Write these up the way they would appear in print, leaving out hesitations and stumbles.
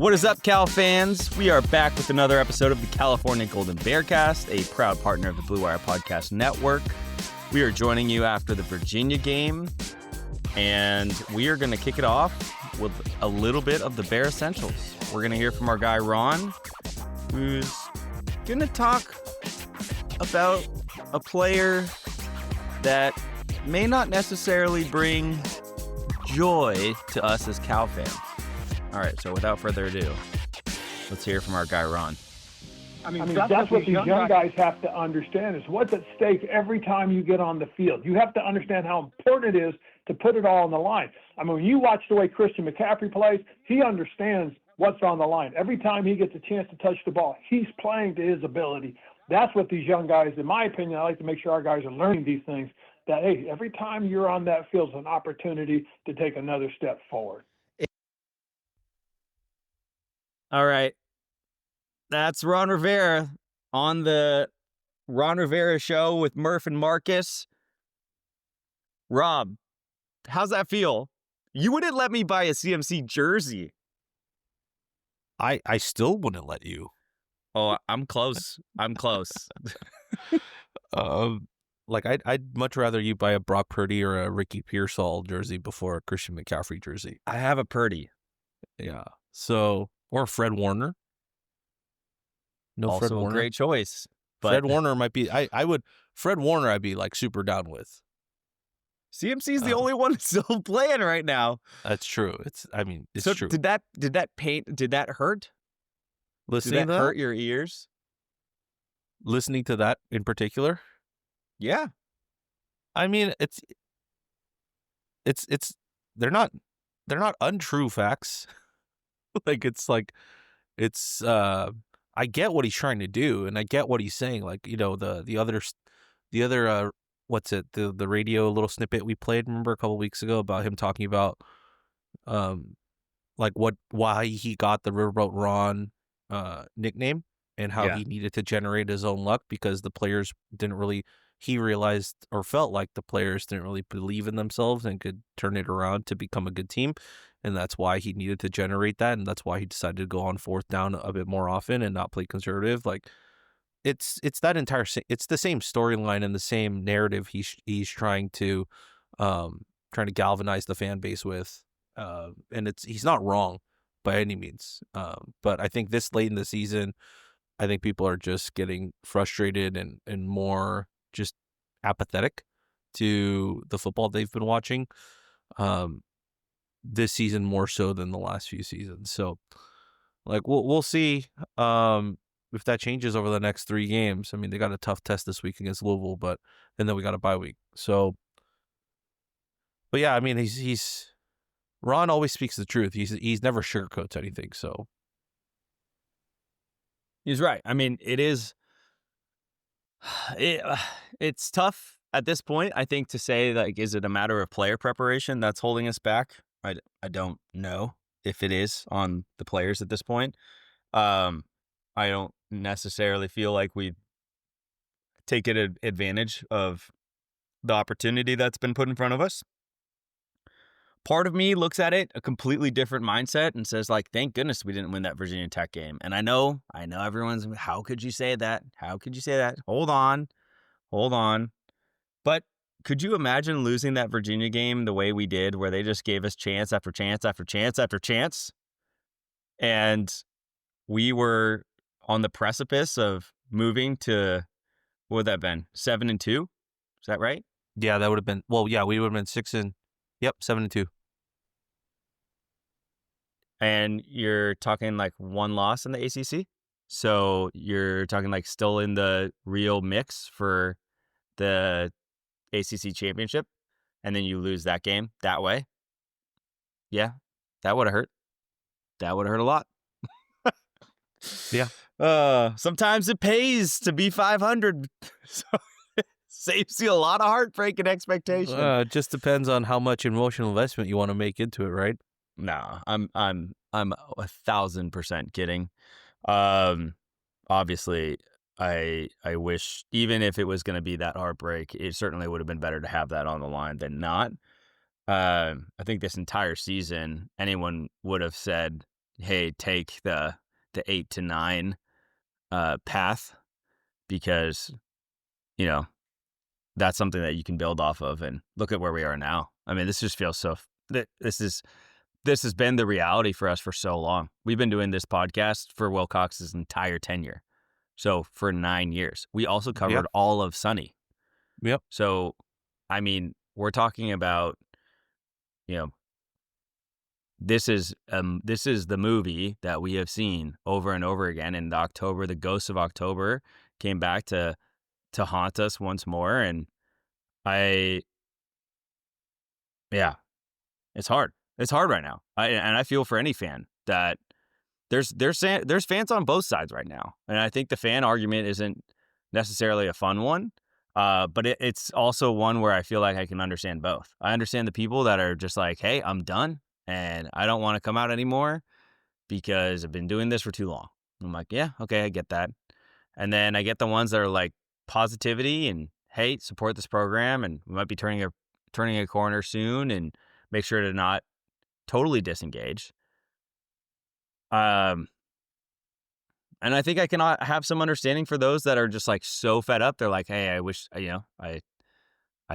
What is up, Cal fans? We are back with another episode of the California Golden Bearcast, a proud partner of the Blue Wire Podcast Network. We are joining you after the Virginia game, and we are going to kick it off with a little bit of the Bear Essentials. We're going to hear from our guy, Ron, who's going to talk about a player that may not necessarily bring joy to us as Cal fans. All right, so without further ado, let's hear from our guy, Ron. I mean, that's what these young guys have to understand is what's at stake every time you get on the field. You have to understand how important it is to put it all on the line. I mean, when you watch the way Christian McCaffrey plays, he understands what's on the line. Every time he gets a chance to touch the ball, he's playing to his ability. That's what these young guys, in my opinion, I like to make sure our guys are learning these things, that, hey, every time you're on that field is an opportunity to take another step forward. All right. That's Ron Rivera on the Ron Rivera Show with Murph and Marcus. Rob, how's that feel? You wouldn't let me buy a CMC jersey. I still wouldn't let you. Oh, I'm close. I'm close. Like I'd much rather you buy a Brock Purdy or a Ricky Pearsall jersey before a Christian McCaffrey jersey. I have a Purdy. Yeah. So, or Fred Warner. No, Also Fred Warner. A great choice. But Fred Warner might be. Fred Warner, I'd be like super down with. CMC's the only one still playing right now. That's true. It's so true. Did that hurt? Listening did that hurt your ears? Listening to that in particular? Yeah. I mean, it's they're not untrue facts. I get what he's trying to do, and I get what he's saying. Like, you know, the other what's it, the radio little snippet we played, remember a couple weeks ago, about him talking about why he got the Riverboat Ron nickname, and how he needed to generate his own luck because the players he realized or felt like the players didn't really believe in themselves and could turn it around to become a good team. And that's why he needed to generate that. And that's why he decided to go on fourth down a bit more often and not play conservative. Like it's that entire, it's the same storyline and the same narrative he's trying to galvanize the fan base with. And he's not wrong by any means. But I think this late in the season, I think people are just getting frustrated and more just apathetic to the football they've been watching this season, more so than the last few seasons. So, like, we'll see if that changes over the next 3 games. I mean, they got a tough test this week against Louisville, and then we got a bye week. So, but yeah, I mean, he's Ron always speaks the truth. He's never sugarcoats anything. So he's right. I mean, it's tough at this point, I think, to say, like, is it a matter of player preparation that's holding us back? I don't know if it is on the players at this point. I don't necessarily feel like we've taken advantage of the opportunity that's been put in front of us. Part of me looks at it a completely different mindset and says, like, thank goodness we didn't win that Virginia Tech game. And I know everyone's, how could you say that? How could you say that? Hold on. But could you imagine losing that Virginia game the way we did, where they just gave us chance after chance after chance after chance? And we were on the precipice of moving to, what would that have been, 7-2? Is that right? Yeah, that would have been, we would have been 7-2. And you're talking like 1 loss in the ACC? So you're talking like still in the real mix for the ACC championship, and then you lose that game that way? Yeah, that would have hurt. That would have hurt a lot. Yeah. Sometimes it pays to be 500. So it saves you a lot of heartbreak and expectation. It just depends on how much emotional investment you want to make into it, right? No, I'm 1,000% kidding. Obviously, I wish, even if it was going to be that heartbreak, it certainly would have been better to have that on the line than not. I think this entire season, anyone would have said, hey, take the 8 to 9 path, because that's something that you can build off of. And look at where we are now. I mean, this just feels so. This has been the reality for us for so long. We've been doing this podcast for Wilcox's entire tenure, so for 9 years. We also covered all of Sunny. Yep. So, I mean, we're talking about, this is the movie that we have seen over and over again. In October, the ghosts of October came back to haunt us once more. And it's hard. It's hard right now. I feel for any fan that there's fans on both sides right now. And I think the fan argument isn't necessarily a fun one. But it's also one where I feel like I can understand both. I understand the people that are just like, hey, I'm done and I don't want to come out anymore because I've been doing this for too long. I'm like, yeah, okay, I get that. And then I get the ones that are like positivity and, hey, support this program, and we might be turning a corner soon, and make sure to not totally disengage. And I think I can have some understanding for those that are just like so fed up. They're like, hey, I wish, I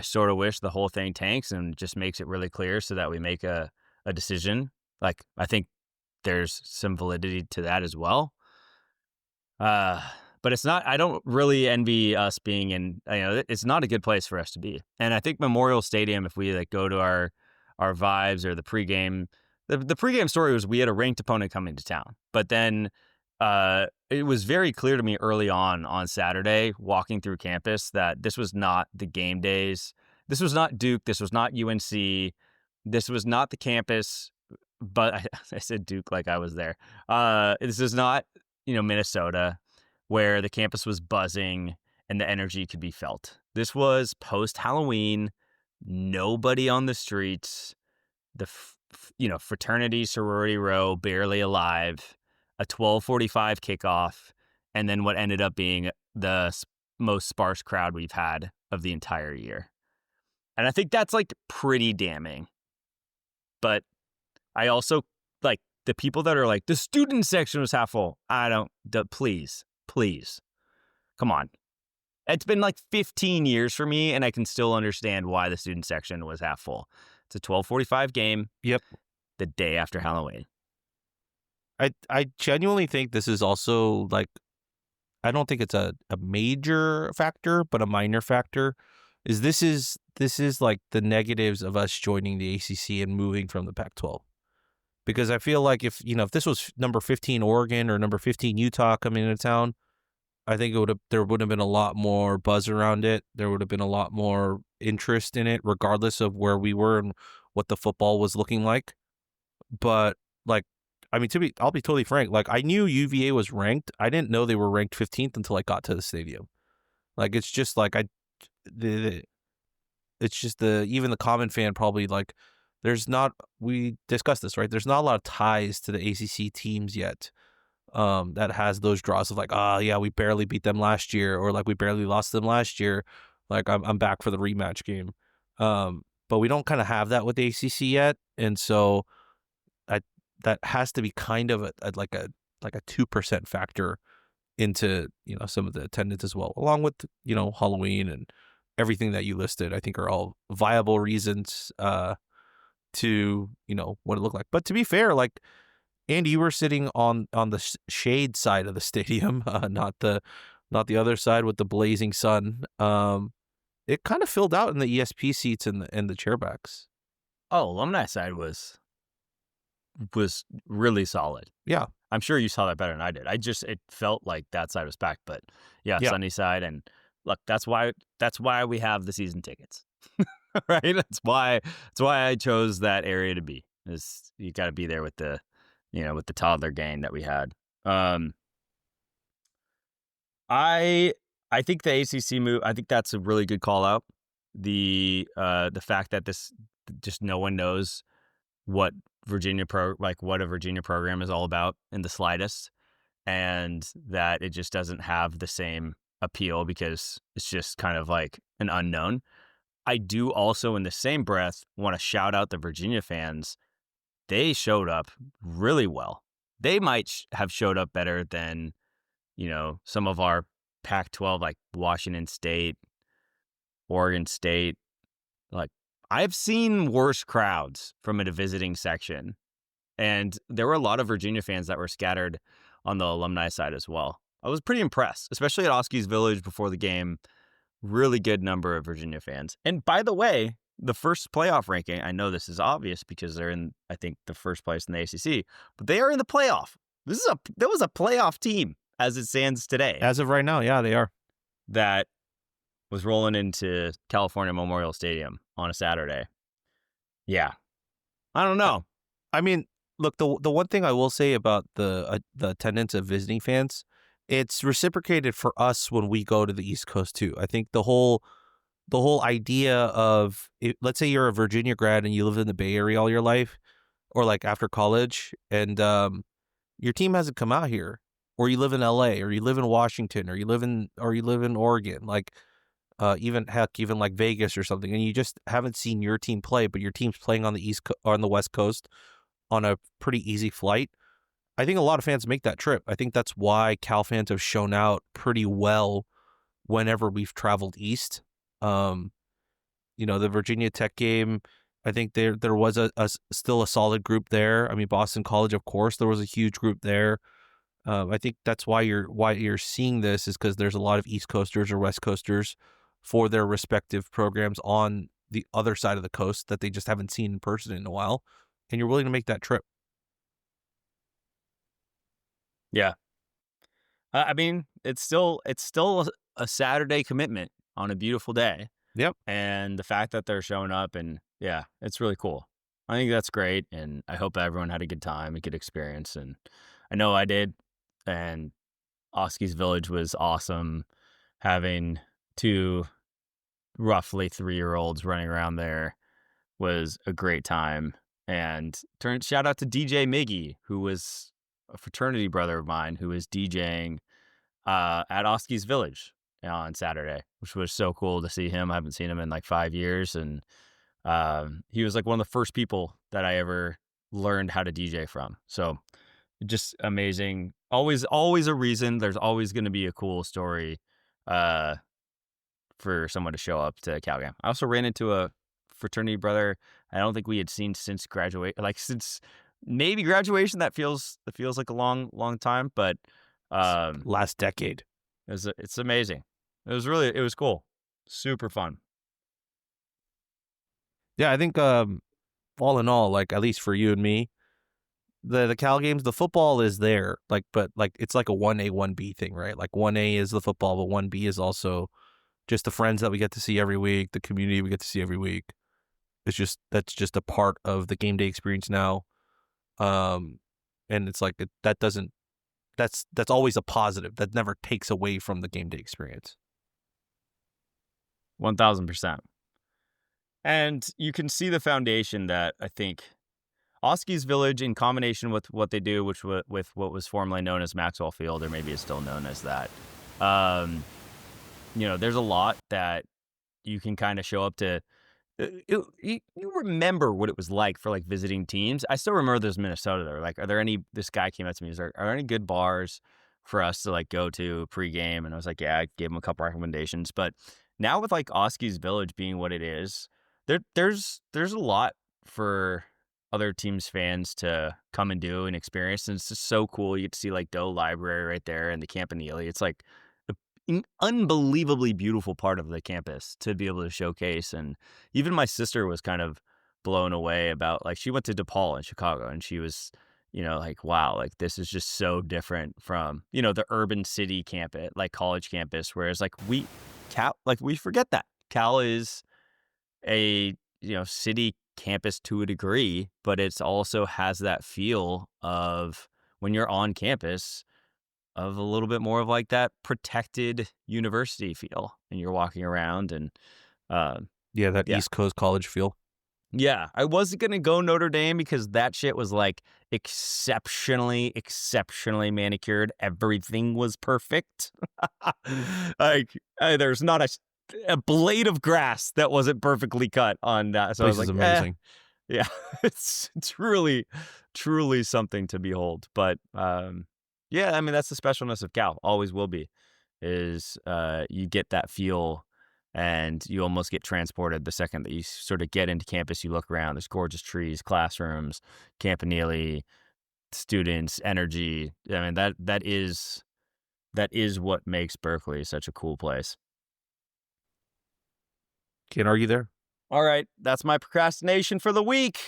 sort of wish the whole thing tanks and just makes it really clear so that we make a decision. Like, I think there's some validity to that as well. But it's not, I don't really envy us being in, it's not a good place for us to be. And I think Memorial Stadium, if we like go to our vibes or the pregame, the pregame story was we had a ranked opponent coming to town. But then it was very clear to me early on Saturday, walking through campus, that this was not the game days. This was not Duke. This was not UNC. This was not the campus. But I said Duke like I was there. This is not, Minnesota, where the campus was buzzing and the energy could be felt. This was post-Halloween, nobody on the streets, the fraternity, sorority row barely alive, a 12:45 kickoff, and then what ended up being the most sparse crowd we've had of the entire year. And I think that's like pretty damning. But I also like the people that are like, the student section was half full. Please, come on. It's been like 15 years for me, and I can still understand why the student section was half full. It's a 12:45 game. Yep. The day after Halloween. I genuinely think this is also like, I don't think it's a major factor, but a minor factor. This is like the negatives of us joining the ACC and moving from the Pac-12. Because I feel like if this was number 15 Oregon or number 15 Utah coming into town, I think there would have been a lot more buzz around it. There would have been a lot more interest in it, regardless of where we were and what the football was looking like. But like, I mean, I'll be totally frank. Like, I knew UVA was ranked. I didn't know they were ranked 15th until I got to the stadium. Like, it's just like it's just even the common fan probably like. We discussed this, right? There's not a lot of ties to the ACC teams yet that has those draws of like, yeah, we barely beat them last year, or like we barely lost them last year. Like I'm back for the rematch game. But we don't kind of have that with the ACC yet. And so that has to be kind of like a 2% factor into, some of the attendance as well, along with, Halloween and everything that you listed. I think are all viable reasons to what it looked like. But to be fair, like, Andy, you were sitting on the shade side of the stadium, not the other side with the blazing sun. It kind of filled out in the ESP seats and the chairbacks. Oh, alumni side was really solid. Yeah, I'm sure you saw that better than I did. It felt like that side was packed. But yeah, Sunny side, and look, that's why we have the season tickets. Right, that's why I chose that area to be. Is you got to be there with the toddler gang that we had. I think the ACC move. I think that's a really good call out. The fact that this just no one knows what a Virginia program is all about in the slightest, and that it just doesn't have the same appeal because it's just kind of like an unknown. I do also, in the same breath, want to shout out the Virginia fans. They showed up really well. they might have showed up better than, some of our Pac-12, like Washington State, Oregon State. Like, I've seen worse crowds from a visiting section. And there were a lot of Virginia fans that were scattered on the alumni side as well. I was pretty impressed, especially at Oskies Village before the game. Really good number of Virginia fans. And by the way, the first playoff ranking, I know this is obvious because they're in, I think, the first place in the ACC, but they are in the playoff. That was a playoff team as it stands today. As of right now, yeah, they are. That was rolling into California Memorial Stadium on a Saturday. Yeah. I don't know. I mean, look, the one thing I will say about the attendance of visiting fans, it's reciprocated for us when we go to the East Coast too. I think the whole idea of, let's say you're a Virginia grad and you live in the Bay Area all your life, or like after college, and your team hasn't come out here, or you live in LA, or you live in Washington, or you live in Oregon, like even like Vegas or something, and you just haven't seen your team play, but your team's playing on the on the West Coast on a pretty easy flight. I think a lot of fans make that trip. I think that's why Cal fans have shown out pretty well whenever we've traveled east. The Virginia Tech game, I think there was still a solid group there. I mean, Boston College, of course, there was a huge group there. I think that's why you're seeing this, is because there's a lot of East Coasters or West Coasters for their respective programs on the other side of the coast that they just haven't seen in person in a while, and you're willing to make that trip. Yeah. I mean, it's still a Saturday commitment on a beautiful day. Yep. And the fact that they're showing up, and yeah, it's really cool. I think that's great, and I hope everyone had a good time, a good experience, and I know I did. And Oskies Village was awesome. Having two roughly 3-year-olds running around there was a great time. And shout out to DJ Miggy, who was a fraternity brother of mine, who was DJing at Oskies Village on Saturday, which was so cool to see him. I haven't seen him in like 5 years, and he was like one of the first people that I ever learned how to DJ from. So just amazing. Always a reason. There's always going to be a cool story for someone to show up to Cal game. I also ran into a fraternity brother I don't think we had seen since since maybe graduation. That feels like a long time, but last decade. It's amazing. It was cool. Super fun. Yeah, I think all in all, like at least for you and me, the Cal games, the football is there, but it's like a 1A, 1B thing, right? Like 1A is the football, but 1B is also just the friends that we get to see every week, the community we get to see every week. That's just a part of the game day experience now. And it's like that's always a positive. That never takes away from the game day experience. 1000%. And you can see the foundation that I think Oskies Village, in combination with what they do, with what was formerly known as Maxwell Field, or maybe it's still known as that. There's a lot that you can kind of show up to. You remember what it was like for like visiting teams. I still remember there's Minnesota there. Like, this guy came up to me, are there any good bars for us to like go to pregame? And I was like, yeah, I gave him a couple recommendations. But now with like Oskies Village being what it is, there's a lot for other teams' fans to come and do and experience. And it's just so cool. You get to see like Doe Library right there and the Campanile. It's like an unbelievably beautiful part of the campus to be able to showcase. And even my sister was kind of blown away about, like, she went to DePaul in Chicago, and she was, like, wow, like this is just so different from, the urban city campus, like college campus. Whereas like we forget that Cal is a, city campus to a degree, but it's also has that feel of when you're on campus of a little bit more of like that protected university feel, and you're walking around and East Coast college feel. Yeah, I wasn't gonna go Notre Dame because that shit was like exceptionally manicured. Everything was perfect. Like there's not a blade of grass that wasn't perfectly cut on that. So I was like, amazing. Yeah, it's really truly something to behold. But yeah, I mean, that's the specialness of Cal. Always will be. Is you get that feel, and you almost get transported the second that you sort of get into campus. You look around. There's gorgeous trees, classrooms, Campanile, students, energy. I mean, that is what makes Berkeley such a cool place. Can't argue there. All right, that's my procrastination for the week.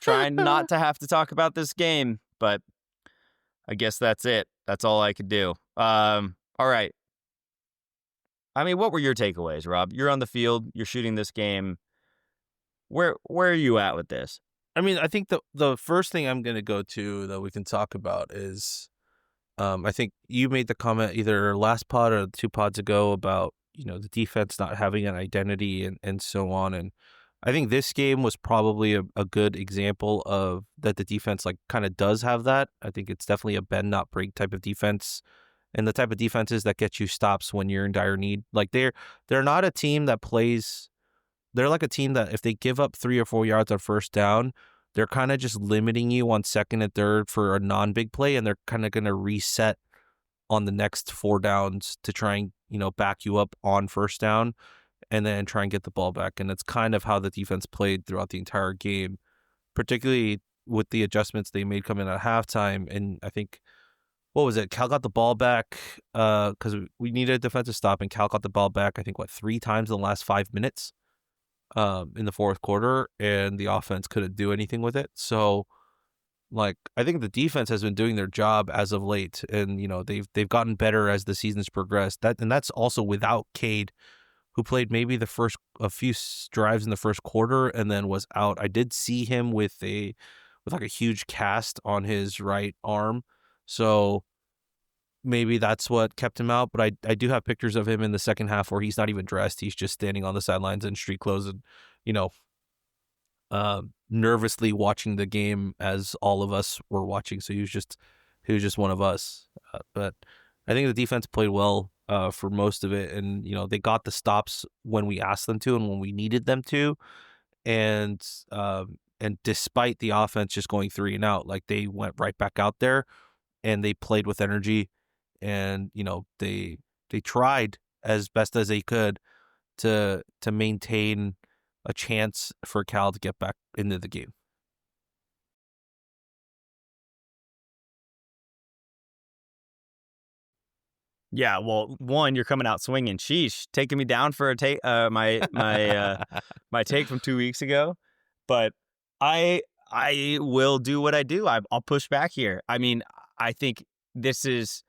Trying not to have to talk about this game, but I guess that's it. That's all I could do. All right. I mean, what were your takeaways, Rob? You're on the field. You're shooting this game. Where are you at with this? I mean, I think the first thing I'm going to go to that we can talk about is, I think you made the comment either last pod or 2 pods ago about, the defense not having an identity and so on. And I think this game was probably a good example of that the defense kind of does have that. I think it's definitely a bend not break type of defense, and the type of defenses that get you stops when you're in dire need. Like they're not a team that plays. They're like a team that if they give up 3 or 4 yards on first down, they're kind of just limiting you on second and third for a non-big play, and they're kind of going to reset on the next 4 downs to try and, back you up on first down and then try and get the ball back. And it's kind of how the defense played throughout the entire game, particularly with the adjustments they made coming at halftime. And I think, what was it? Cal got the ball back because we needed a defensive stop, and Cal got the ball back, I think, 3 times in the last 5 minutes in the fourth quarter, and the offense couldn't do anything with it. So, I think the defense has been doing their job as of late, and they've gotten better as the season's progressed. That's also without Cade, who played maybe a few drives in the first quarter and then was out. I did see him with a huge cast on his right arm, so maybe that's what kept him out. But I do have pictures of him in the second half where he's not even dressed; he's just standing on the sidelines in street clothes and nervously watching the game as all of us were watching. So he was just one of us. But I think the defense played well for most of it, and they got the stops when we asked them to and when we needed them to, and despite the offense just going 3 and out, they went right back out there and they played with energy, and they tried as best as they could to maintain a chance for Cal to get back into the game. Yeah, well, one, you're coming out swinging. Sheesh, taking me down for a take, my take from 2 weeks ago. But I will do what I do. I'll push back here. I mean, I think this is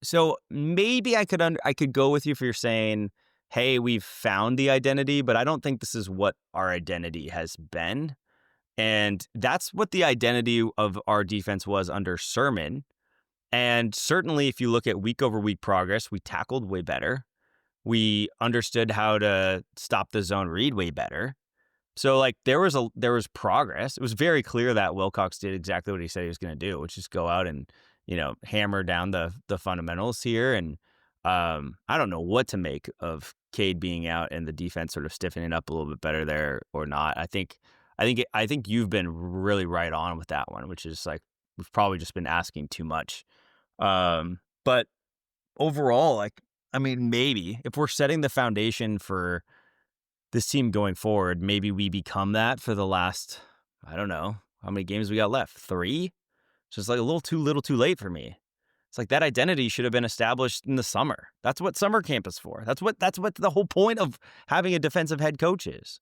so maybe I could go with you for your saying, hey, we've found the identity, but I don't think this is what our identity has been. And that's what the identity of our defense was under Sermon. And certainly if you look at week over week progress, we tackled way better. We understood how to stop the zone read way better. So there was progress. It was very clear that Wilcox did exactly what he said he was going to do, which is go out and, hammer down the fundamentals here. And I don't know what to make of Cade being out and the defense sort of stiffening up a little bit better there or not. I think you've been really right on with that one, which is we've probably just been asking too much. But overall, maybe if we're setting the foundation for this team going forward, maybe we become that for the last, I don't know, how many games we got left? 3? So it's a little too late for me. It's that identity should have been established in the summer. That's what summer camp is for. That's what the whole point of having a defensive head coach is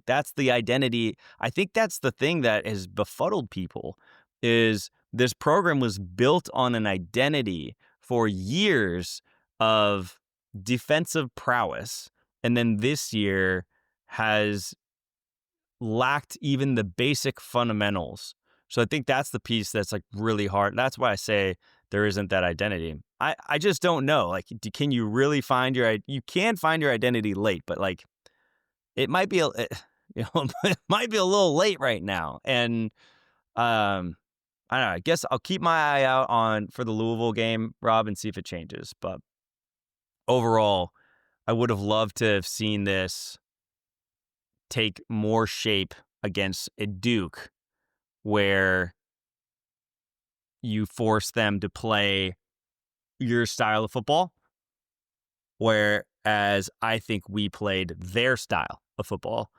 that's the identity. I think that's the thing that has befuddled people is this program was built on an identity for years of defensive prowess. And then this year has lacked even the basic fundamentals. So I think that's the piece that's really hard. That's why I say there isn't that identity. I just don't know. Can you really find you can find your identity late, but it might be it might be a little late right now. And I don't know. I guess I'll keep my eye out for the Louisville game, Rob, and see if it changes. But overall, I would have loved to have seen this take more shape against a Duke where you force them to play your style of football, whereas I think we played their style of football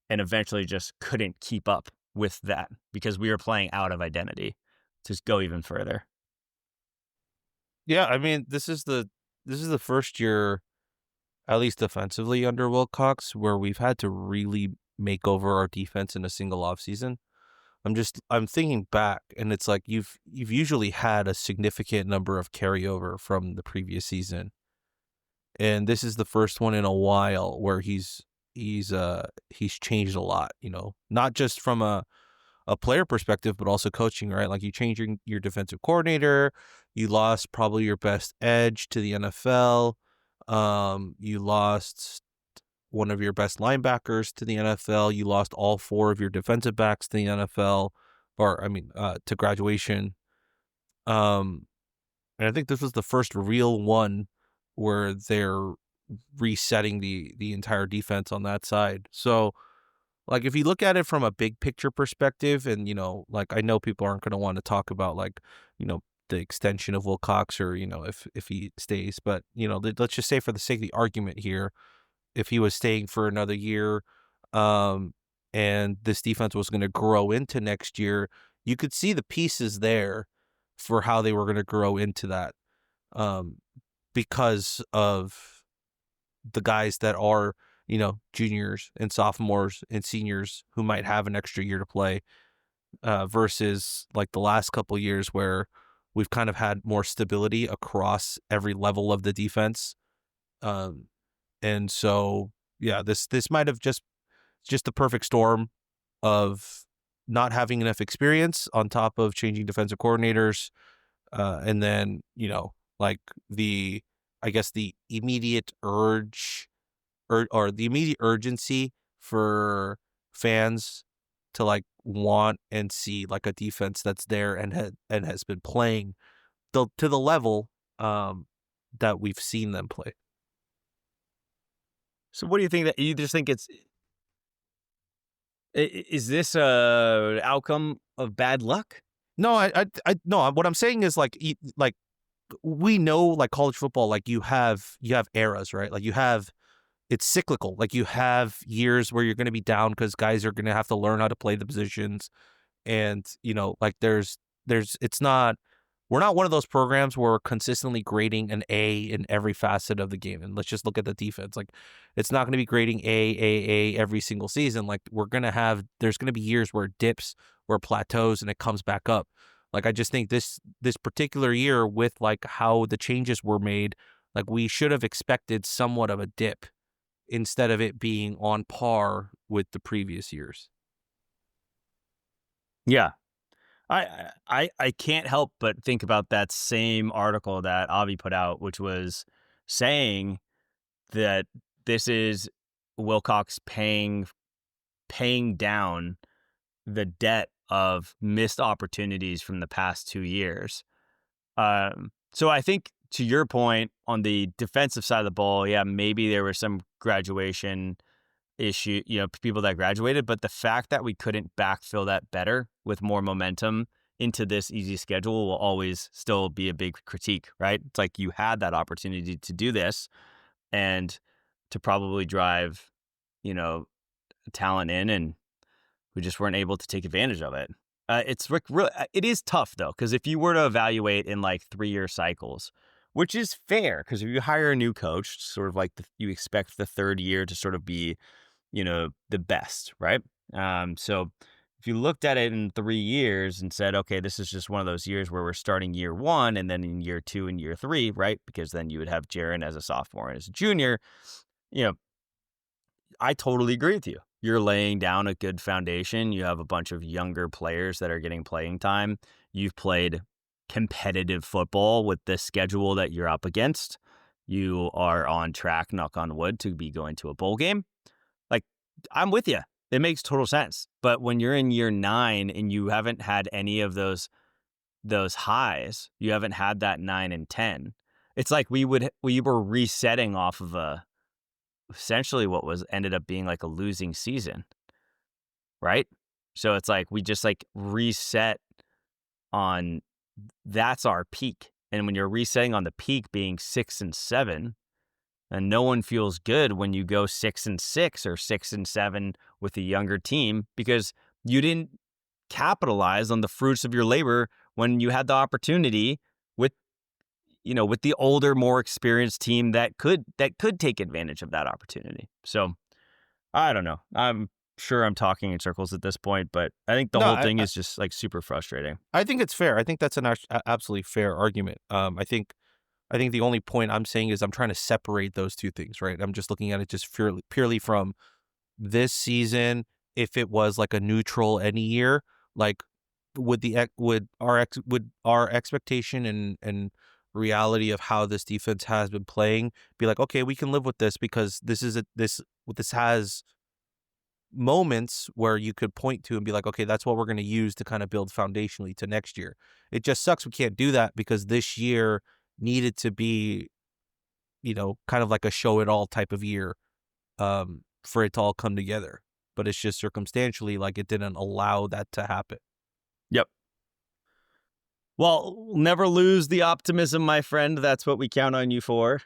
and eventually just couldn't keep up with that because we were playing out of identity. To go even further. Yeah, I mean, this is the first year, at least defensively under Wilcox, where we've had to really make over our defense in a single offseason. I'm thinking back, and it's like you've usually had a significant number of carryover from the previous season, and this is the first one in a while where he's changed a lot. You know, not just from a player perspective, but also coaching, right? Like you changed your defensive coordinator, you lost probably your best edge to the NFL, you lost one of your best linebackers to the NFL, you lost all 4 of your defensive backs to the NFL, to graduation. And I think this was the first real one where they're resetting the entire defense on that side. So, like, if you look at it from a big picture perspective, and, you know, like, I know people aren't going to want to talk about, like, you know, the extension of Wilcox or, you know, if he stays, but, you know, let's just say for the sake of the argument here, if he was staying for another year, and this defense was going to grow into next year, you could see the pieces there for how they were going to grow into that, because of the guys that are, you know, juniors and sophomores and seniors who might have an extra year to play, versus like the last couple of years where we've kind of had more stability across every level of the defense. And so, yeah, this might have just the perfect storm of not having enough experience on top of changing defensive coordinators. And then, you know, like the immediate urge or the immediate urgency for fans to like want and see like a defense that's there and has been playing to the level that we've seen them play. So what do you think? That you just think is this a outcome of bad luck? No, I no. What I'm saying is like we know, like, college football, like you have eras, right? Like it's cyclical. Like you have years where you're going to be down because guys are going to have to learn how to play the positions, and, you know, like we're not one of those programs where we're consistently grading an A in every facet of the game. And let's just look at the defense. Like, it's not going to be grading A every single season. Like, there's going to be years where it dips, where it plateaus, and it comes back up. Like, I just think this particular year, with like how the changes were made, like we should have expected somewhat of a dip instead of it being on par with the previous years. Yeah. I can't help but think about that same article that Avi put out, which was saying that this is Wilcox paying down the debt of missed opportunities from the past 2 years. So I think, to your point, on the defensive side of the ball, yeah, maybe there was some graduation issue, you know, people that graduated, but the fact that we couldn't backfill that better with more momentum into this easy schedule will always still be a big critique, right? It's like you had that opportunity to do this and to probably drive, you know, talent in, and we just weren't able to take advantage of it. It's like it is tough though, because if you were to evaluate in like 3-year cycles, which is fair, because if you hire a new coach, sort of like you expect the 3rd year to sort of be, you know, the best, right? So if you looked at it in 3 years and said, okay, this is just one of those years where we're starting year 1 and then in year 2 and year 3, right? Because then you would have Jaren as a sophomore and as a junior. You know, I totally agree with you. You're laying down a good foundation. You have a bunch of younger players that are getting playing time. You've played competitive football with the schedule that you're up against. You are on track, knock on wood, to be going to a bowl game. Like, I'm with you. It makes total sense. But when you're in year 9 and you haven't had any of those highs, you haven't had that 9 and 10. It's like we were resetting off of essentially what was ended up being like a losing season, right? So it's like we just like reset on that's our peak. And when you're resetting on the peak being 6-7, and no one feels good when you go 6-6 or 6-7 with a younger team because you didn't capitalize on the fruits of your labor when you had the opportunity with the older, more experienced team that could take advantage of that opportunity. So I don't know. I'm sure I'm talking in circles at this point, but I think the whole thing is just like super frustrating. I think it's fair. I think that's an absolutely fair argument. I think the only point I'm saying is I'm trying to separate those two things, right? I'm just looking at it just purely from this season. If it was like a neutral any year, like would our expectation and reality of how this defense has been playing be like, okay, we can live with this because this has moments where you could point to and be like, okay, that's what we're going to use to kind of build foundationally to next year. It just sucks we can't do that because this year needed to be, kind of like a show it all type of year for it to all come together. But it's just circumstantially like it didn't allow that to happen. Yep. Well, never lose the optimism, my friend. That's what we count on you for.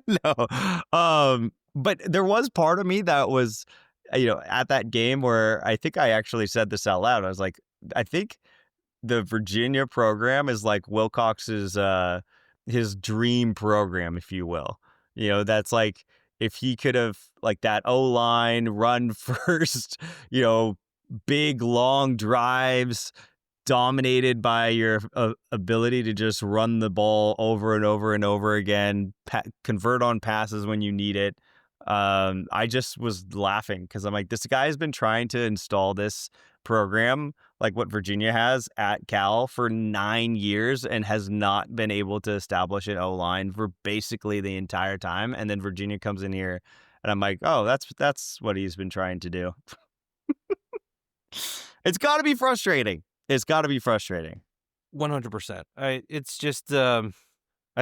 No. But there was part of me that was, at that game where I think I actually said this out loud. I was like, I think the Virginia program is like Wilcox's his dream program, if you will. That's like if he could have like that O-line run first, big long drives dominated by your ability to just run the ball over and over and over again, convert on passes when you need it. I just was laughing because I'm like, this guy has been trying to install this program like what Virginia has at Cal for 9 years and has not been able to establish an O-line for basically the entire time. And then Virginia comes in here and I'm like, oh, that's what he's been trying to do. It's got to be frustrating. It's got to be frustrating. 100%. It's just, I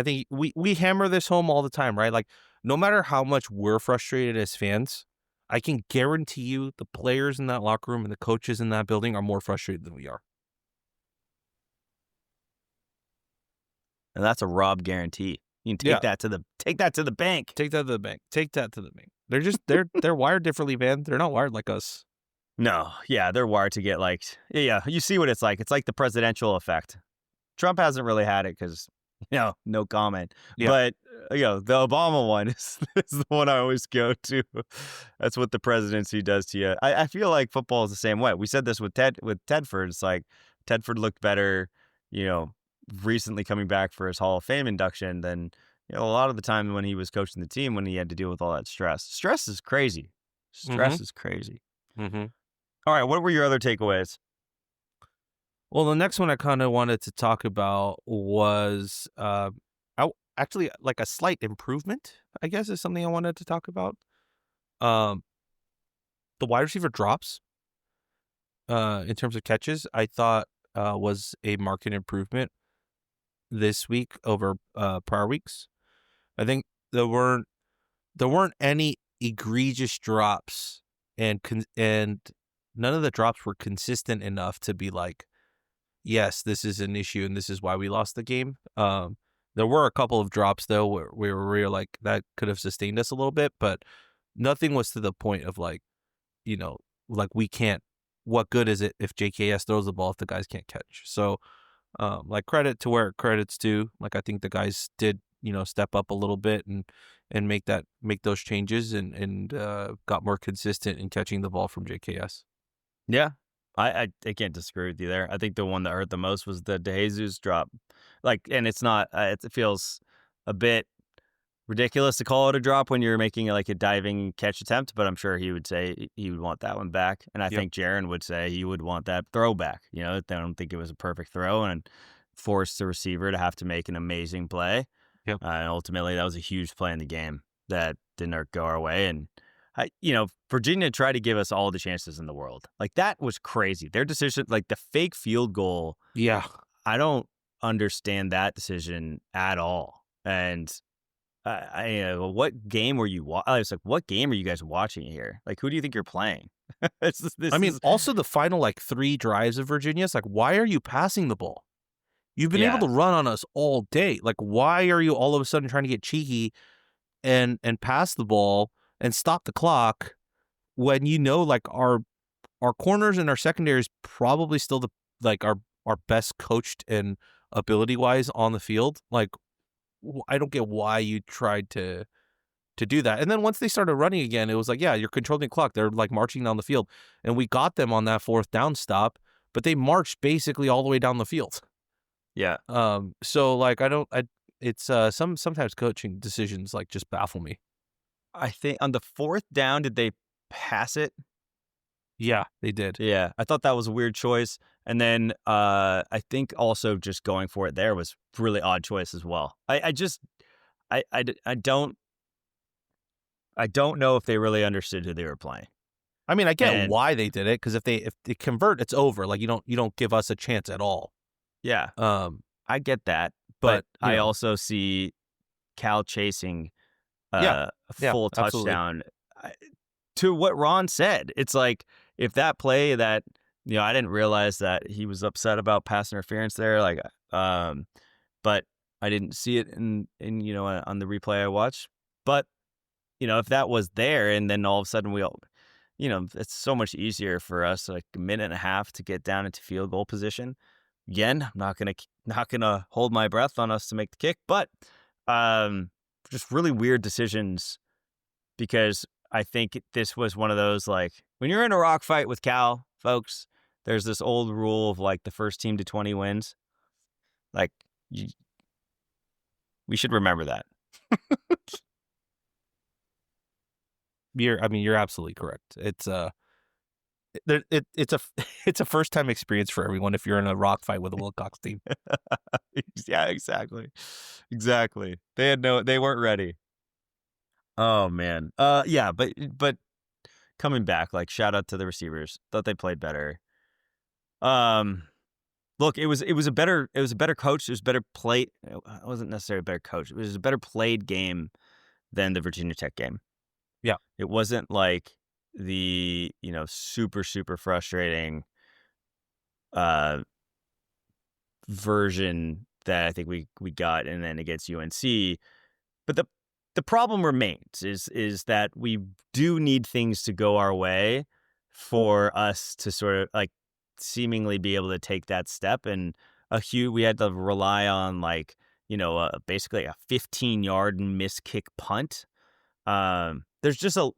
think we hammer this home all the time, right? Like, no matter how much we're frustrated as fans, I can guarantee you the players in that locker room and the coaches in that building are more frustrated than we are. And that's a Rob guarantee. You can take that to the bank. Take that to the bank. Take that to the bank. They're just they're wired differently, man. They're not wired like us. No, yeah, they're wired to get like, you see what it's like. It's like the presidential effect. Trump hasn't really had it because, no comment. Yeah. But, the Obama one is the one I always go to. That's what the presidency does to you. I feel like football is the same way. We said this with Tedford. It's like Tedford looked better, recently coming back for his Hall of Fame induction than, a lot of the time when he was coaching the team when he had to deal with all that stress. Stress is crazy. Stress is crazy. Mm-hmm. All right, what were your other takeaways? Well, the next one I kind of wanted to talk about was actually like a slight improvement, I guess, is something I wanted to talk about. The wide receiver drops in terms of catches, I thought was a marked improvement this week over prior weeks. I think there weren't any egregious drops, and none of the drops were consistent enough to be like, yes, this is an issue and this is why we lost the game. There were a couple of drops, though, where we were like, that could have sustained us a little bit, but nothing was to the point of like, like we can't, what good is it if JKS throws the ball if the guys can't catch? So, like, credit to where credit's due. Like, I think the guys did, step up a little bit and make those changes and got more consistent in catching the ball from JKS. Yeah. I can't disagree with you there. I think the one that hurt the most was the DeJesus drop. Like, and it's not, it feels a bit ridiculous to call it a drop when you're making like a diving catch attempt, but I'm sure he would say he would want that one back. And I think Jaron would say he would want that throw back. I don't think it was a perfect throw and forced the receiver to have to make an amazing play. Yep. And ultimately that was a huge play in the game that didn't go our way. And Virginia tried to give us all the chances in the world. Like, that was crazy. Their decision, like the fake field goal. Yeah. I don't understand that decision at all. And what game were you? I was like, what game are you guys watching here? Like, who do you think you're playing? Also the final like 3 drives of Virginia's like, why are you passing the ball? You've been able to run on us all day. Like, why are you all of a sudden trying to get cheeky and pass the ball and stop the clock when you know like our corners and our secondary is probably still our best coached and ability wise on the field? Like, I don't get why you tried to do that. And then once they started running again, it was like, yeah, you're controlling the clock. They're like marching down the field, and we got them on that 4th down stop, but they marched basically all the way down the field. Yeah. So like it's sometimes coaching decisions like just baffle me. I think on the 4th down, did they pass it? Yeah, they did. Yeah, I thought that was a weird choice. And then I think also just going for it there was a really odd choice as well. I don't know if they really understood who they were playing. I mean, I get why they did it, because if they convert, it's over. Like, you don't give us a chance at all. Yeah. I get that, but I know. also see Cal chasing a full touchdown. To what Ron said, it's like, if that play that, I didn't realize that he was upset about pass interference there, like, but I didn't see it in on the replay I watched. But if that was there, and then all of a sudden we all, it's so much easier for us, like a minute and a half to get down into field goal position. Again, I'm not gonna hold my breath on us to make the kick, but just really weird decisions, because I think this was one of those, like, when you're in a rock fight with Cal, folks, there's this old rule of like the first team to 20 wins. Like, we should remember that. You're absolutely correct. It's it's a first time experience for everyone if you're in a rock fight with a Wilcox team. Yeah, exactly. They weren't ready. Oh man. Yeah, but coming back, like, shout out to the receivers. Thought they played better. Look, it was a better coach. It was better played. It wasn't necessarily a better coach. It was a better played game than the Virginia Tech game. Yeah. It wasn't like the, super, super frustrating version that I think we got, and then against UNC. But the problem remains is that we do need things to go our way for us to sort of like seemingly be able to take that step. And we had to rely on, like, basically a 15-yard miss kick punt. There's just a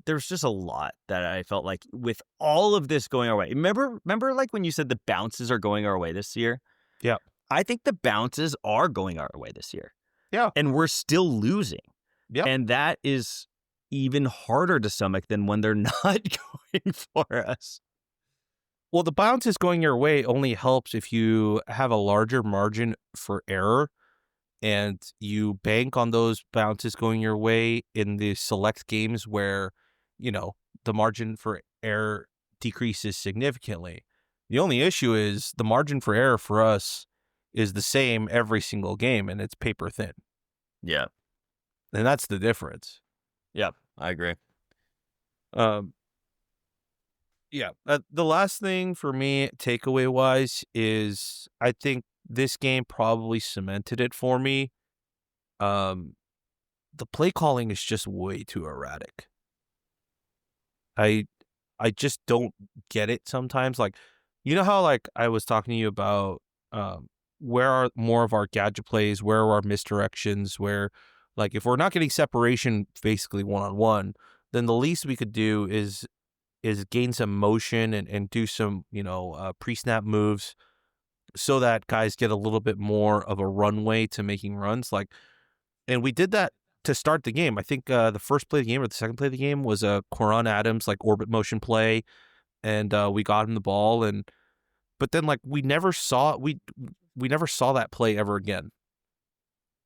lot that I felt like with all of this going our way. Remember like when you said the bounces are going our way this year? Yeah. I think the bounces are going our way this year. Yeah. And we're still losing. Yeah. And that is even harder to stomach than when they're not going for us. Well, the bounces going your way only helps if you have a larger margin for error, and you bank on those bounces going your way in the select games where, the margin for error decreases significantly. The only issue is the margin for error for us is the same every single game, and it's paper thin. Yeah. And that's the difference. Yeah, I agree. Yeah. The last thing for me, takeaway wise, is I think this game probably cemented it for me. The play calling is just way too erratic. I just don't get it sometimes. Like, how like I was talking to you about where are more of our gadget plays, where are our misdirections, where, like, if we're not getting separation basically one-on-one, then the least we could do is gain some motion and do some, pre-snap moves so that guys get a little bit more of a runway to making runs. Like, and we did that to start the game. I think the first play of the game or the second play of the game was a Quran Adams, like, orbit motion play, and we got him the ball. But then, like, we never saw that play ever again.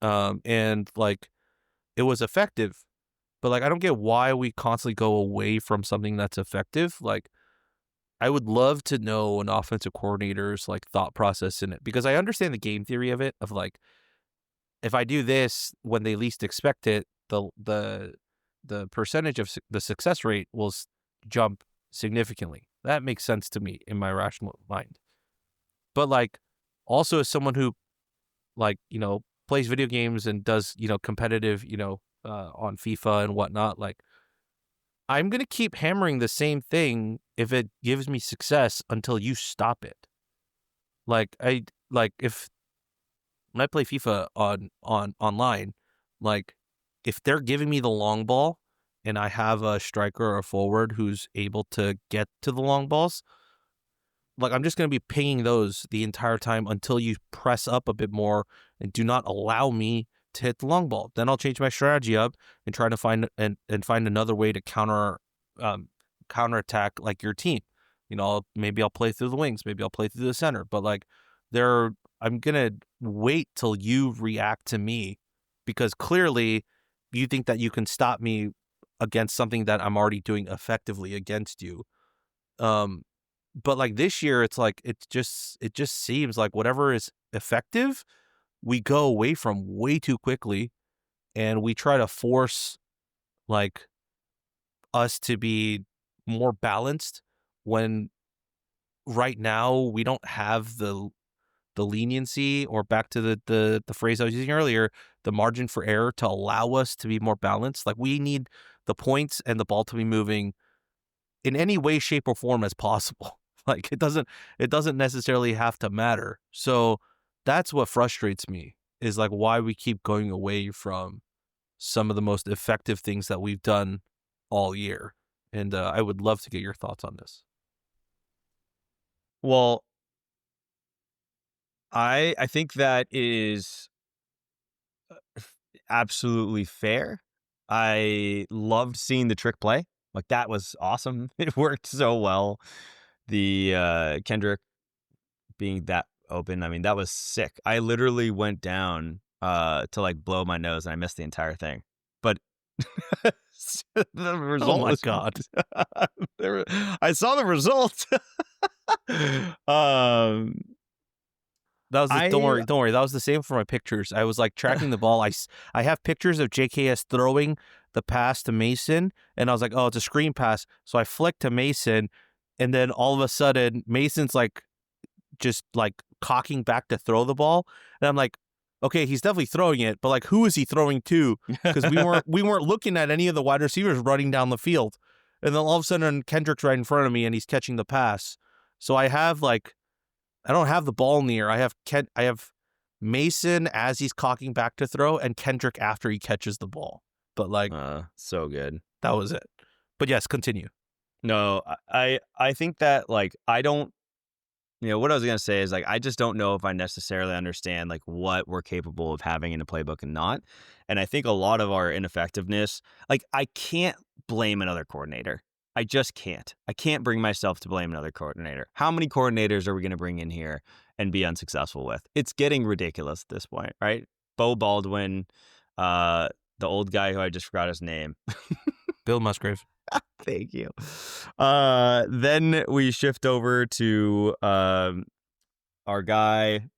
And, like, it was effective. But, like, I don't get why we constantly go away from something that's effective. Like, I would love to know an offensive coordinator's, like, thought process in it, because I understand the game theory of it, of, like, if I do this when they least expect it, the percentage of the success rate will jump significantly. That makes sense to me in my rational mind. But like, also as someone who, like, plays video games and does, competitive, on FIFA and whatnot, like, I'm going to keep hammering the same thing if it gives me success until you stop it. Like, if when I play FIFA on online, like, if they're giving me the long ball and I have a striker or a forward who's able to get to the long balls, like, I'm just going to be pinging those the entire time until you press up a bit more and do not allow me to hit the long ball. Then I'll change my strategy up and try to find find another way to counterattack like your team. Maybe I'll play through the wings, maybe I'll play through the center, but like, I'm gonna wait till you react to me, because clearly you think that you can stop me against something that I'm already doing effectively against you. But like this year, it's like it just seems like whatever is effective, we go away from way too quickly, and we try to force like us to be more balanced when right now we don't have the leniency, or back to the phrase I was using earlier, the margin for error to allow us to be more balanced. Like, we need the points and the ball to be moving in any way, shape, or form as possible. Like, it doesn't necessarily have to matter. So that's what frustrates me, is like why we keep going away from some of the most effective things that we've done all year. And I would love to get your thoughts on this. Well, I think that is absolutely fair. I loved seeing the trick play. Like, that was awesome. It worked so well. The Kendrick being that open, I mean, that was sick. I literally went down to like blow my nose, and I missed the entire thing. But the result, oh my God. I saw the result. That was don't worry. That was the same for my pictures. I was like tracking the ball. I have pictures of JKS throwing the pass to Mason, and I was like, oh, it's a screen pass. So I flicked to Mason, and then all of a sudden Mason's like just like cocking back to throw the ball, and I'm like, okay, he's definitely throwing it, but like, who is he throwing to? Because we weren't looking at any of the wide receivers running down the field, and then all of a sudden Kendrick's right in front of me, and he's catching the pass. So I don't have the ball in the air. I have Mason as he's cocking back to throw, and Kendrick after he catches the ball. But like, so good. That was it. But yes, continue. No, I think that, like, I don't, what I was going to say is, like, I just don't know if I necessarily understand like what we're capable of having in a playbook and not. And I think a lot of our ineffectiveness, like, I can't blame another coordinator. I just can't. I can't bring myself to blame another coordinator. How many coordinators are we going to bring in here and be unsuccessful with? It's getting ridiculous at this point, right? Beau Baldwin, the old guy who I just forgot his name. Bill Musgrave. Thank you. Then we shift over to our guy,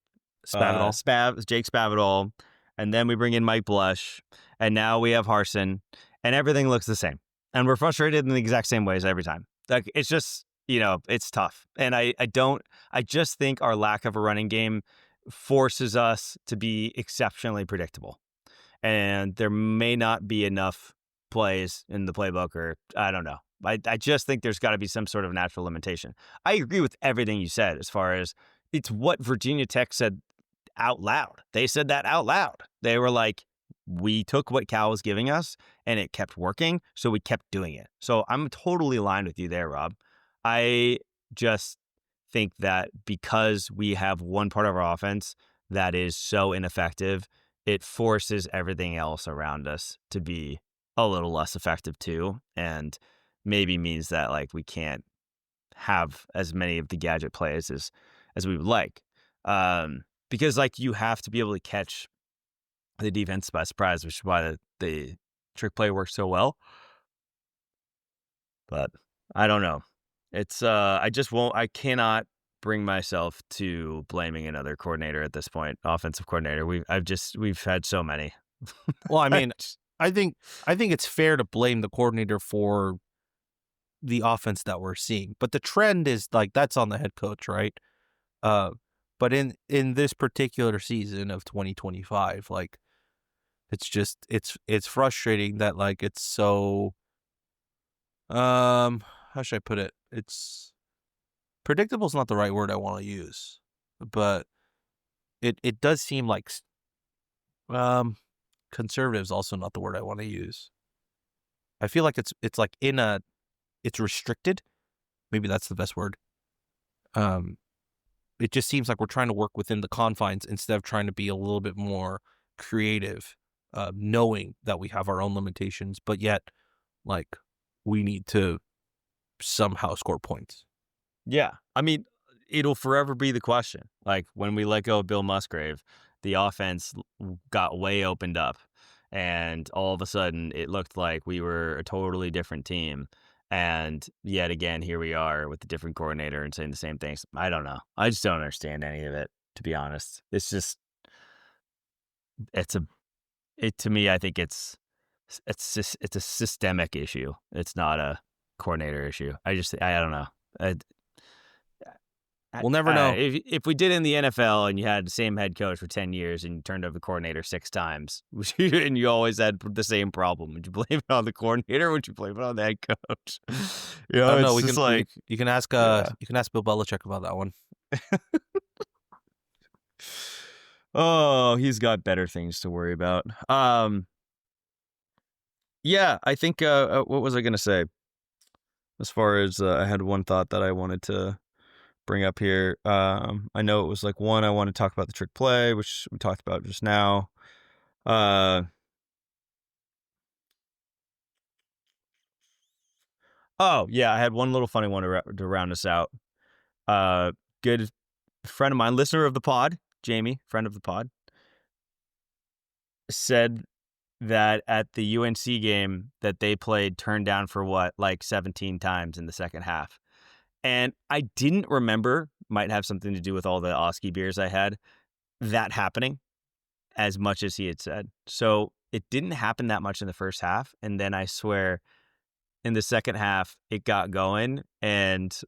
Spavital. Jake Spavital. And then we bring in Mike Blush. And now we have Harsin. And everything looks the same. And we're frustrated in the exact same ways every time. Like, it's just, it's tough. And I just think our lack of a running game forces us to be exceptionally predictable. And there may not be enough plays in the playbook, or I don't know. I just think there's got to be some sort of natural limitation. I agree with everything you said as far as it's what Virginia Tech said out loud. They said that out loud. They were like, we took what Cal was giving us and it kept working, so we kept doing it. So I'm totally aligned with you there, Rob. I just think that because we have one part of our offense that is so ineffective, it forces everything else around us to be a little less effective too, and maybe means that like we can't have as many of the gadget plays as we would like. Because like you have to be able to catch the defense by surprise, which is why the trick play works so well. But I don't know. It's I cannot bring myself to blaming another coordinator at this point, offensive coordinator. We've had so many. Well, I mean, I think it's fair to blame the coordinator for the offense that we're seeing. But the trend is like that's on the head coach, right? But in this particular season of 2025, like it's just it's frustrating that like it's so how should I put it? It's predictable is not the right word I want to use, but it does seem like conservative is also not the word I want to use. I feel like it's like it's restricted. Maybe that's the best word. It just seems like we're trying to work within the confines instead of trying to be a little bit more creative, knowing that we have our own limitations, but yet, like, we need to somehow score points. Yeah. I mean, it'll forever be the question. Like, when we let go of Bill Musgrave, the offense got way opened up, and all of a sudden, it looked like we were a totally different team. And yet again, here we are with a different coordinator and saying the same things. I don't know. I just don't understand any of it, to be honest. It's just, to me, I think it's a systemic issue. It's not a coordinator issue. I don't know. We'll never know. If we did in the NFL and you had the same head coach for 10 years and you turned over the coordinator 6 times and you always had the same problem, would you blame it on the coordinator or would you blame it on the head coach? You know, no, you can ask Bill Belichick about that one. Oh, he's got better things to worry about. Yeah, I think what was I going to say? As far as I had one thought that I wanted to bring up here. I know it was like one, I want to talk about the trick play, which we talked about just now. Oh yeah, I had one little funny one to round us out. Good friend of mine, listener of the pod, Jamie, friend of the pod, said that at the UNC game that they played turned down for what, like 17 times in the second half. And I didn't remember, might have something to do with all the Oski beers I had, that happening as much as he had said. So it didn't happen that much in the first half. And then I swear in the second half, it got going. And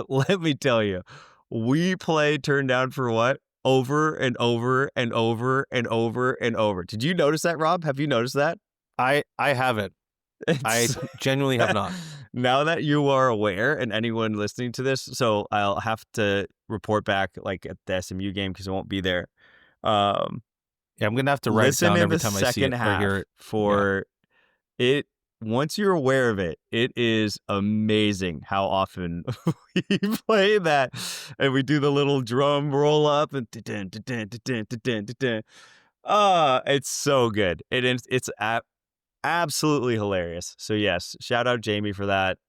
let me tell you, we played turn down for what? Over and over and over and over and over. Did you notice that, Rob? Have you noticed that? I haven't. I genuinely have not. Now that you are aware, and anyone listening to this, so I'll have to report back like at the SMU game because I won't be there. Yeah, I'm gonna have to write it down every time I see it or hear it. For it, once you're aware of it, it is amazing how often we play that, and we do the little drum roll up and it's so good. It's absolutely hilarious. So yes, shout out Jamie for that.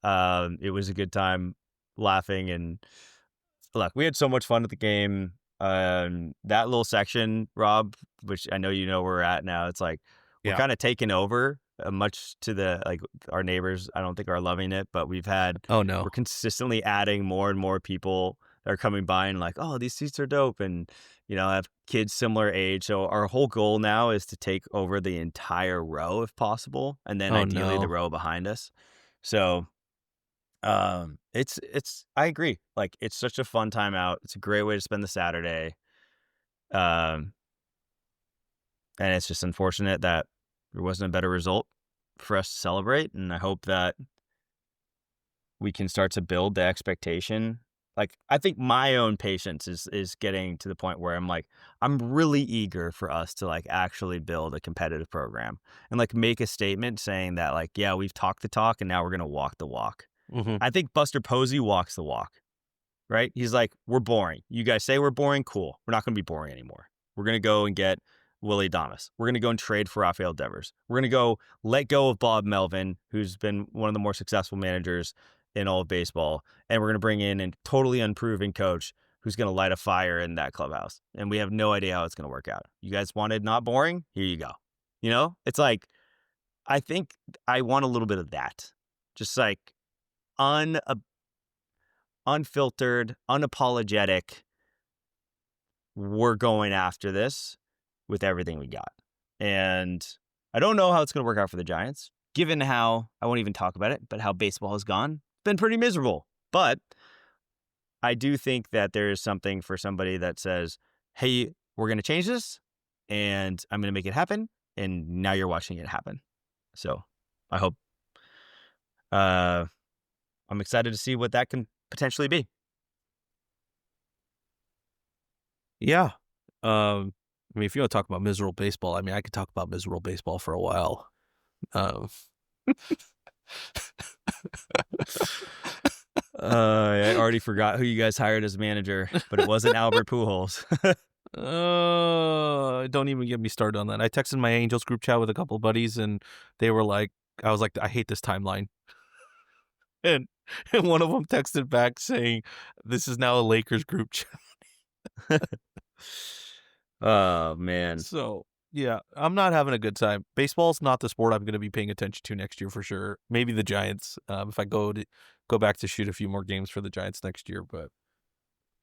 It was a good time laughing, and look, we had so much fun at the game. That little section, Rob, which I know you know where we're at now, it's like we're kind of taking over, much to the like our neighbors I don't think are loving it, but we're consistently adding more and more people that are coming by and like, oh, these seats are dope, and you know, have kids similar age. So our whole goal now is to take over the entire row if possible, and then ideally the row behind us. So it's I agree. Like, it's such a fun time out. It's a great way to spend the Saturday. And it's just unfortunate that there wasn't a better result for us to celebrate. And I hope that we can start to build the expectation. Like, I think my own patience is getting to the point where I'm like, I'm really eager for us to like actually build a competitive program and like make a statement saying that like, yeah, we've talked the talk and now we're going to walk the walk. Mm-hmm. I think Buster Posey walks the walk, right? He's like, we're boring. You guys say we're boring. Cool. We're not going to be boring anymore. We're going to go and get Willie Adonis. We're going to go and trade for Rafael Devers. We're going to go let go of Bob Melvin, who's been one of the more successful managers in all of baseball. And we're going to bring in a totally unproven coach who's going to light a fire in that clubhouse. And we have no idea how it's going to work out. You guys wanted not boring? Here you go. You know, it's like, I think I want a little bit of that. Just like unfiltered, unapologetic. We're going after this with everything we got. And I don't know how it's going to work out for the Giants, given how, I won't even talk about it, but how baseball has gone been pretty miserable. But I do think that there is something for somebody that says, hey, we're going to change this and I'm going to make it happen. And now you're watching it happen. So I hope, I'm excited to see what that can potentially be. Yeah. I mean, if you want to talk about miserable baseball, I mean, I could talk about miserable baseball for a while. I already forgot who you guys hired as manager, but it wasn't Albert Pujols. Don't even get me started on that. I texted my Angels group chat with a couple of buddies, and they were like, I was like, I hate this timeline. And one of them texted back saying, this is now a Lakers group chat. Oh, man. So, yeah, I'm not having a good time. Baseball's not the sport I'm going to be paying attention to next year for sure. Maybe the Giants, if I go back to shoot a few more games for the Giants next year. But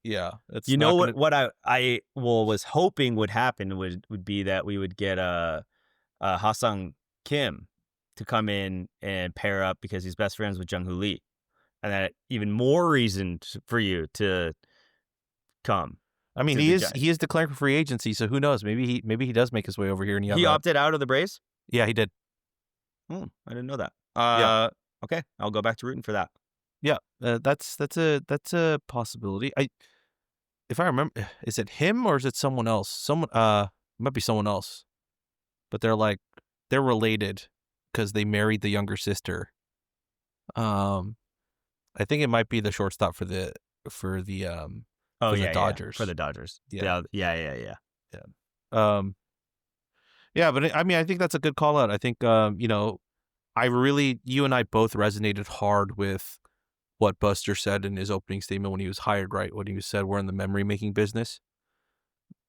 yeah, it's what I was hoping would happen would be that we would get Ha-Seong Kim to come in and pair up because he's best friends with Jung-Hoo Lee, and that even more reason for you to come. I mean, he is declaring for free agency, so who knows? Maybe he does make his way over here. And he opted out of the Braves? Yeah, he did. I didn't know that. Yeah. Okay, I'll go back to rooting for that. Yeah, that's a possibility. If I remember, is it him or is it someone else? It might be someone else, but they're related because they married the younger sister. I think it might be the shortstop for the Dodgers. For the Dodgers. Yeah. Yeah. Yeah, but I mean, I think that's a good call out. I think, you and I both resonated hard with what Buster said in his opening statement when he was hired, right? When he said, we're in the memory making business.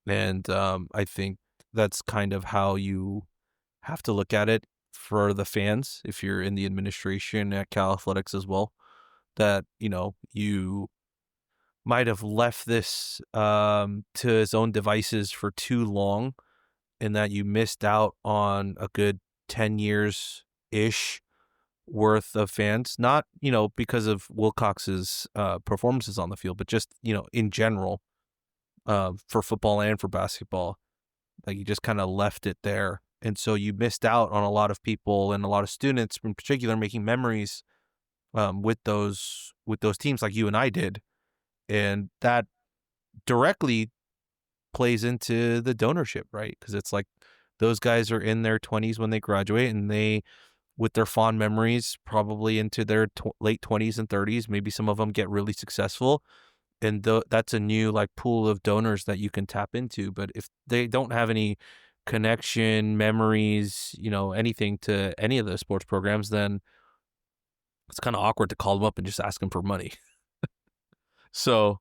And I think that's kind of how you have to look at it for the fans, if you're in the administration at Cal Athletics as well, that, you might have left this to his own devices for too long, and that you missed out on a good 10 years-ish worth of fans, not, because of Wilcox's performances on the field, but just, in general, for football and for basketball. Like, you just kind of left it there. And so you missed out on a lot of people and a lot of students in particular making memories with those teams like you and I did. And that directly plays into the donorship, right? Because it's like those guys are in their 20s when they graduate, and they, with their fond memories, probably into their late 20s and 30s, maybe some of them get really successful. And that's a new pool of donors that you can tap into. But if they don't have any connection, memories, anything to any of those sports programs, then it's kind of awkward to call them up and just ask them for money. So,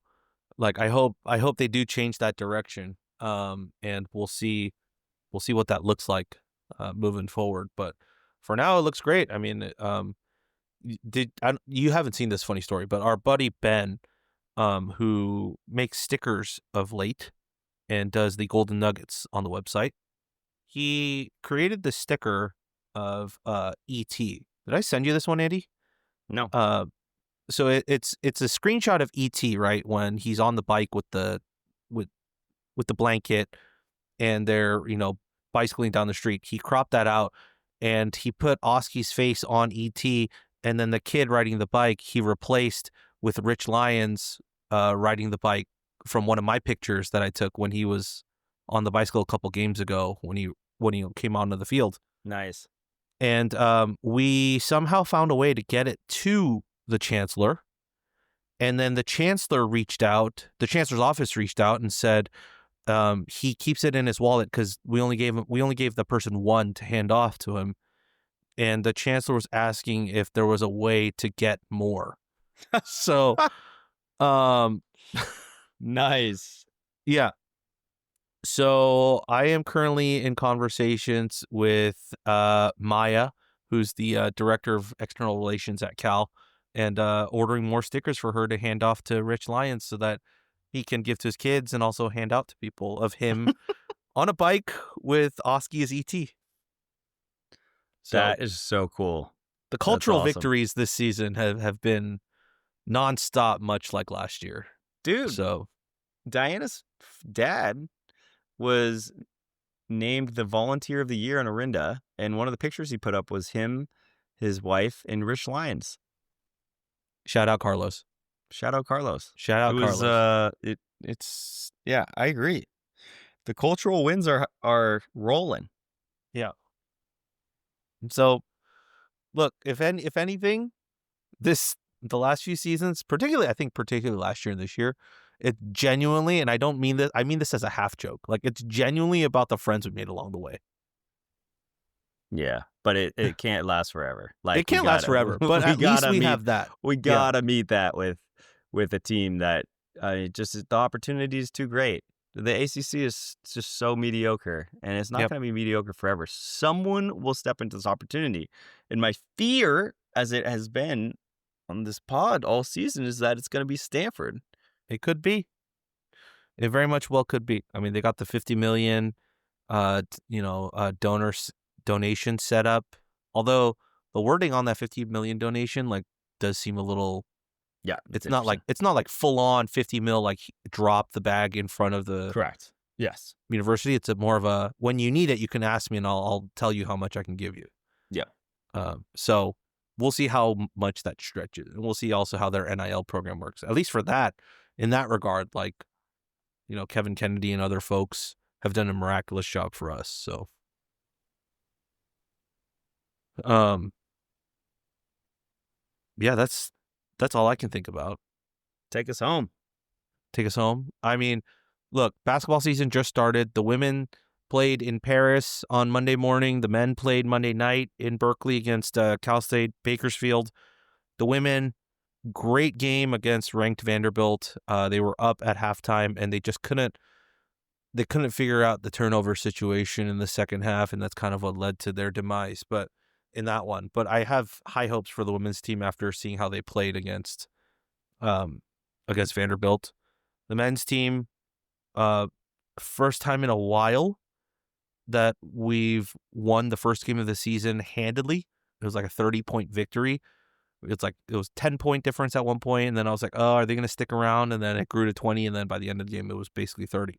I hope they do change that direction, and we'll see what that looks like moving forward. But for now, it looks great. I mean, you haven't seen this funny story, but our buddy Ben, who makes stickers of late and does the Golden Nuggets on the website, he created the sticker of E.T. Did I send you this one, Andy? No. So it's a screenshot of E.T., right, when he's on the bike with the blanket, and they're bicycling down the street. He cropped that out, and he put Oski's face on E.T., and then the kid riding the bike he replaced with Rich Lyons riding the bike from one of my pictures that I took when he was on the bicycle a couple games ago when he came onto the field. Nice. And we somehow found a way to get it to the chancellor, and then the chancellor's office reached out and said he keeps it in his wallet because we only gave the person one to hand off to him, and the chancellor was asking if there was a way to get more. So nice. Yeah. So I am currently in conversations with Maya, who's the director of external relations at Cal, and ordering more stickers for her to hand off to Rich Lyons so that he can give to his kids and also hand out to people of him on a bike with Oski as E.T. So, that is so cool. The cultural awesome. victories this season have been nonstop, much like last year. Dude, So Diana's dad was named the Volunteer of the Year in Orinda, and one of the pictures he put up was him, his wife, and Rich Lyons. shout out Carlos. Shout out Carlos. Shout out It was, Carlos. it's yeah, I agree. The cultural wins are rolling. Yeah. So, look, if anything, the last few seasons, particularly last year and this year, it genuinely, and I don't mean this, I mean this as a half joke. Like, it's genuinely about the friends we made along the way. Yeah, but it can't last forever. Like, It can't last forever, but at least we have that. We gotta meet that with a team that just the opportunity is too great. The ACC is just so mediocre, and it's not going to be mediocre forever. Someone will step into this opportunity, and my fear, as it has been on this pod all season, is that it's going to be Stanford. It could be. It very much well could be. I mean, they got the $50 million, donation set up. Although the wording on that $50 million donation does seem a little. Yeah, it's not like full on 50 mil, like drop the bag in front of the correct. Yes, university. It's more of a, when you need it, you can ask me and I'll tell you how much I can give you. Yeah. So we'll see how much that stretches, and we'll see also how their NIL program works. At least for that, in that regard, Kevin Kennedy and other folks have done a miraculous job for us. So, yeah, that's all I can think about. Take us home. I mean, look, basketball season just started. The women played in Paris on Monday morning. The men played Monday night in Berkeley against Cal State Bakersfield. The women, great game against ranked Vanderbilt. They were up at halftime, and they just couldn't figure out the turnover situation in the second half, and that's kind of what led to their demise. But in that one, I have high hopes for the women's team after seeing how they played against Vanderbilt. The men's team, first time in a while that we've won the first game of the season handedly. It was like a 30-point victory. It was 10-point difference at one point, and then I was like, oh, are they going to stick around? And then it grew to 20, and then by the end of the game, it was basically 30.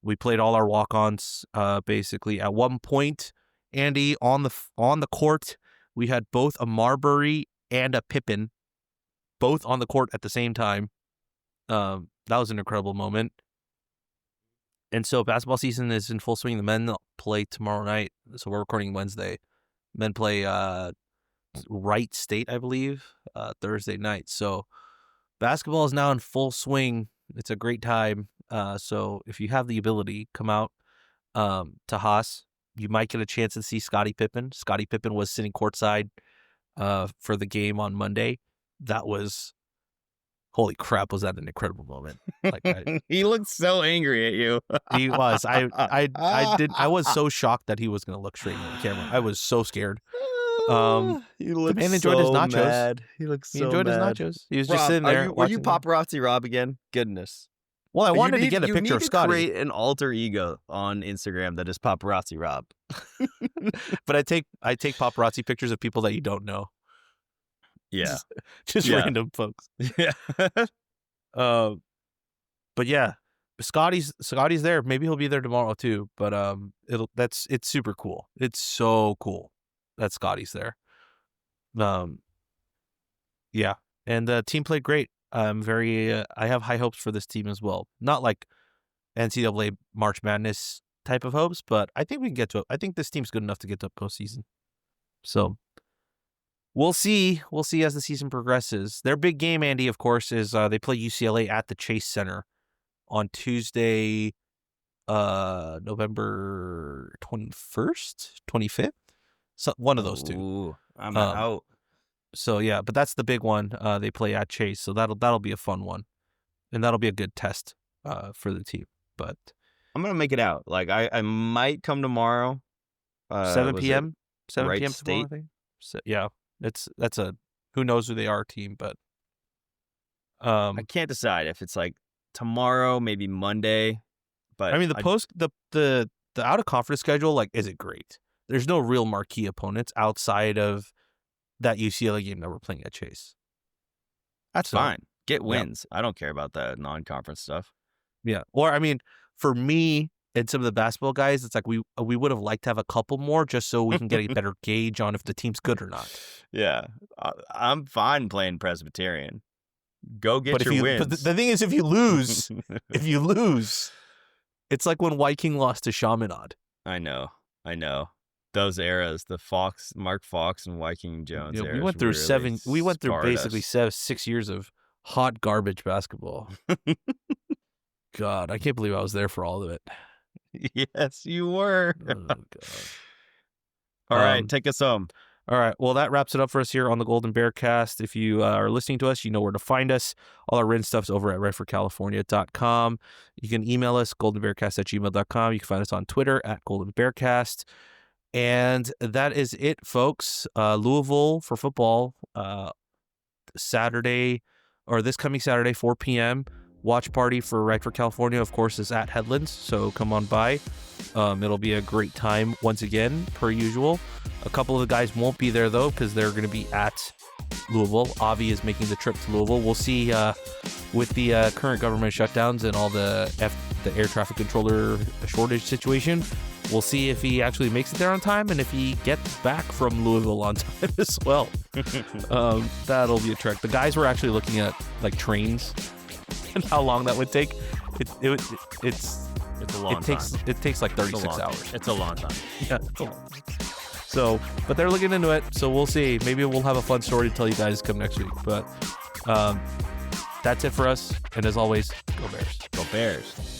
We played all our walk-ons basically. At one point, Andy, on the court, we had both a Marbury and a Pippen, both on the court at the same time. That was an incredible moment. And so basketball season is in full swing. The men play tomorrow night. So we're recording Wednesday. Men play Wright State, I believe, Thursday night. So basketball is now in full swing. It's a great time. So if you have the ability, come out to Haas. You might get a chance to see Scottie Pippen. Scottie Pippen was sitting courtside for the game on Monday. That was, holy crap, was that an incredible moment. He looked so angry at you. He was. I was so shocked that he was going to look straight into the camera. I was so scared. He looked the man enjoyed his nachos. Mad. He looked so enjoyed mad. his nachos. He was just sitting there. Were you paparazzi Rob again? Goodness. Well, I wanted to get a picture of Scottie. You need to create an alter ego on Instagram that is paparazzi Rob. But I take paparazzi pictures of people that you don't know. Yeah. Just random folks. Yeah. But yeah, Scottie's there. Maybe he'll be there tomorrow too. But it's super cool. It's so cool that Scottie's there. Yeah, and the team played great. I have high hopes for this team as well. Not like NCAA March Madness type of hopes, but I think we can get to it. I think this team's good enough to get to postseason. So we'll see. We'll see as the season progresses. Their big game, Andy, of course, is they play UCLA at the Chase Center on Tuesday, November 21st, 25th. So one of those two. Ooh, I'm out. So yeah, but that's the big one. They play at Chase, so that'll be a fun one, and that'll be a good test for the team. But I'm gonna make it out. Like I might come tomorrow. 7 p.m. 7 Wright p.m. State? tomorrow, I think. So, yeah, that's a who knows who they are team, but I can't decide if it's like tomorrow, maybe Monday. But I mean, the out of conference schedule isn't great. There's no real marquee opponents outside of that UCLA game that we're playing at Chase. That's fine. Get wins. I don't care about the non-conference stuff. Yeah. Or, I mean, for me and some of the basketball guys, it's like we would have liked to have a couple more just so we can get a better gauge on if the team's good or not. Yeah. I'm fine playing Presbyterian. Go get your wins. But the thing is, if you lose, it's like when Viking lost to Chaminade. I know. Those eras, the Mark Fox and Viking Jones eras. We went through basically 6 years of hot garbage basketball. God, I can't believe I was there for all of it. Yes, you were. Oh, God. All right, take us home. All right. Well, that wraps it up for us here on the Golden Bear Cast. If you are listening to us, you know where to find us. All our written stuff's over at redforcalifornia.com. You can email us, goldenbearcast@gmail.com. You can find us on Twitter at goldenbearcast. And that is it, folks. Louisville for football, this coming Saturday, 4 p.m. Watch party for Right for California, of course, is at Headlands, so come on by. It'll be a great time once again, per usual. A couple of the guys won't be there, though, because they're going to be at Louisville. Avi is making the trip to Louisville. We'll see with the current government shutdowns and all the air traffic controller shortage situation. We'll see if he actually makes it there on time and if he gets back from Louisville on time as well. That'll be a trek. The guys were actually looking at like trains and how long that would take. It's a long time. It takes like 36 hours. It's a long time. Yeah, it's a long time. So, but they're looking into it, so we'll see. Maybe we'll have a fun story to tell you guys come next week. But that's it for us. And as always, go Bears. Go Bears.